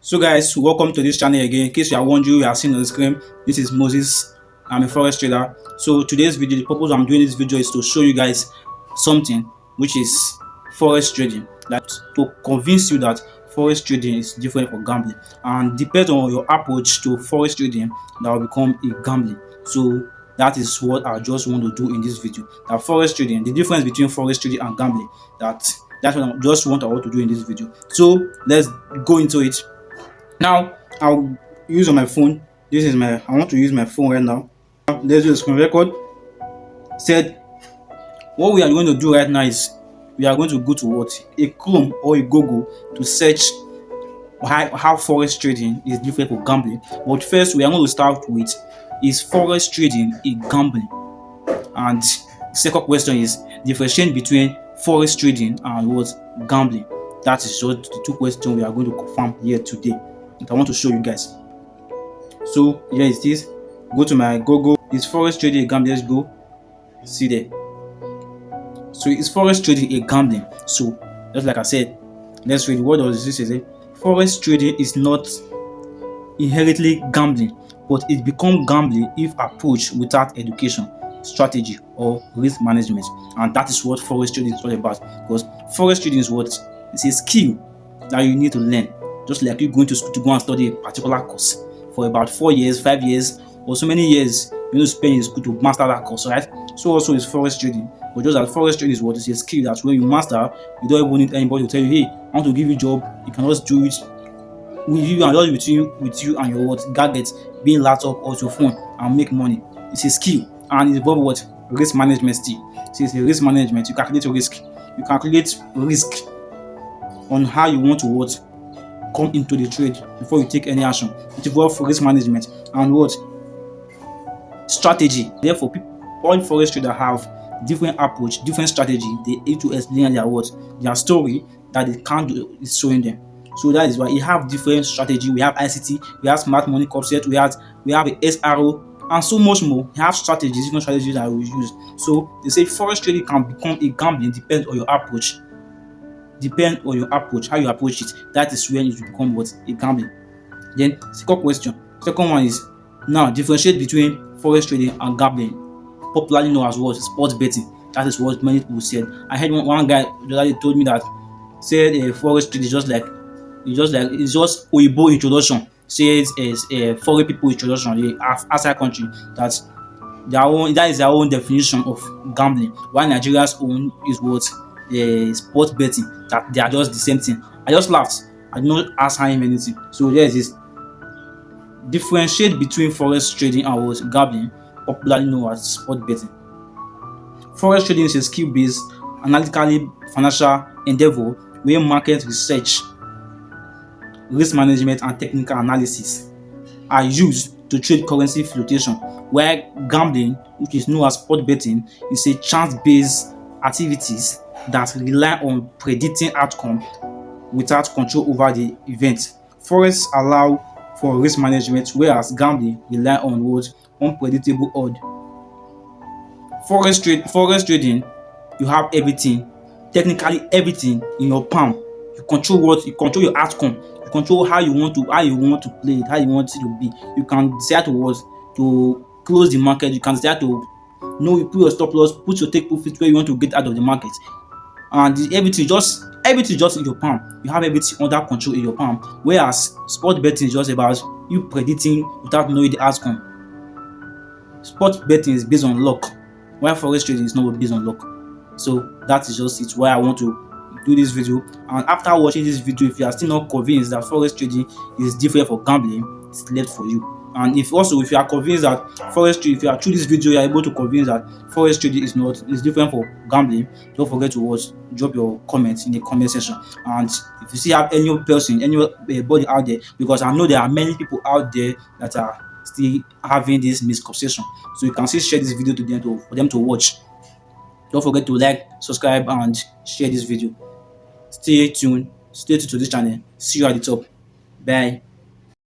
So guys, welcome to this channel again. In case you are wondering, you are seeing on the screen, this is Moses. I'm a forex trader. So today's video, the purpose I'm doing this video is to show you guys something which is forex trading. That to convince you that forex trading is different from gambling, and depends on your approach to forex trading that will become a gambling. So that is what I just want to do in this video. That forex trading, the difference between forex trading and gambling. That's what I want to do in this video. So let's go into it. Now I'll use on my phone. I want to use my phone right now. Let's do a screen record. Said what we are going to do right now is we are going to go to a Chrome or a Google to search how forex trading is different from gambling. But first we are going to start with, is forex trading a gambling? And the second question is differentiate between forex trading and what gambling. That is just the two questions we are going to confirm here today that I want to show you guys. So here it is. Go to my Google. Is forex trading a gambling? Let's go. See there. So is forex trading a gambling? So just like I said, let's read. What does this say? Forex trading is not inherently gambling, but it becomes gambling if approached without education, strategy, or risk management. And that is what forex trading is all about. Because forex trading is what? It's a skill that you need to learn. Just like you going to school to go and study a particular course for about 4 years, 5 years, or so many years you need to spend in school to master that course, right? So also is forex trading. But just that forex trading is what is a skill that when you master, you don't even need anybody to tell you, hey, I want to give you a job. You can just do it with you and just with you and your gadgets, being laptop or your phone, and make money. It's a skill, and it's about what? Risk management still. So it's a risk management. You calculate risk. You calculate risk on how you want to come into the trade before you take any action. It involves risk management and strategy. Therefore, all forex traders have different approach, different strategy. They need to explain their story that they can't do is showing them. So that is why you have different strategy. We have ICT, we have smart money concept, we have a SRO, and so much more. You have strategies, different strategies that we use. So they say forex trading can become a gambling, depends on your approach. Depend on your approach, how you approach it. That is when it will become a gambling. Then second one is now differentiate between forex trading and gambling, popularly known as sports betting. That is what many people said. I heard one guy the other day told me that said forex trading is just Oyibo introduction. Says a foreign people introduction, the outside country, that is their own definition of gambling. While Nigeria's own is sports betting, that they are just the same thing. I just laughed. I did not ask him anything. So there is this differentiate between forex trading and gambling, popularly known as sport betting. Forex trading is a skill-based, analytically financial endeavor where market research, risk management, and technical analysis are used to trade currency fluctuation, while gambling, which is known as sport betting, is a chance-based activities that rely on predicting outcome without control over the event. Forex allow for risk management, whereas gambling rely on unpredictable odd. Forex trading, you have everything, technically everything in your palm. You control your outcome. You control how you want to play it, how you want it to be. You can decide to close the market. You can decide to you put your stop loss, put your take profit where you want to get out of the market. And everything just in your palm. You have everything under control in your palm. Whereas sport betting is just about you predicting without knowing the outcome. Sport betting is based on luck, while forex trading is not based on luck. So that is just it why I want to do this video. And after watching this video, if you are still not convinced that forex trading is different from gambling, it's left for you. And if you are convinced that forex trading, if you are through this video, you are able to convince that forex trading is different from gambling, don't forget to drop your comments in the comment section. And if you still have anybody out there, because I know there are many people out there that are still having this misconception, so you can still share this video to them for them to watch. Don't forget to like, subscribe, and share this video. Stay tuned to this channel. See you at the top. Bye.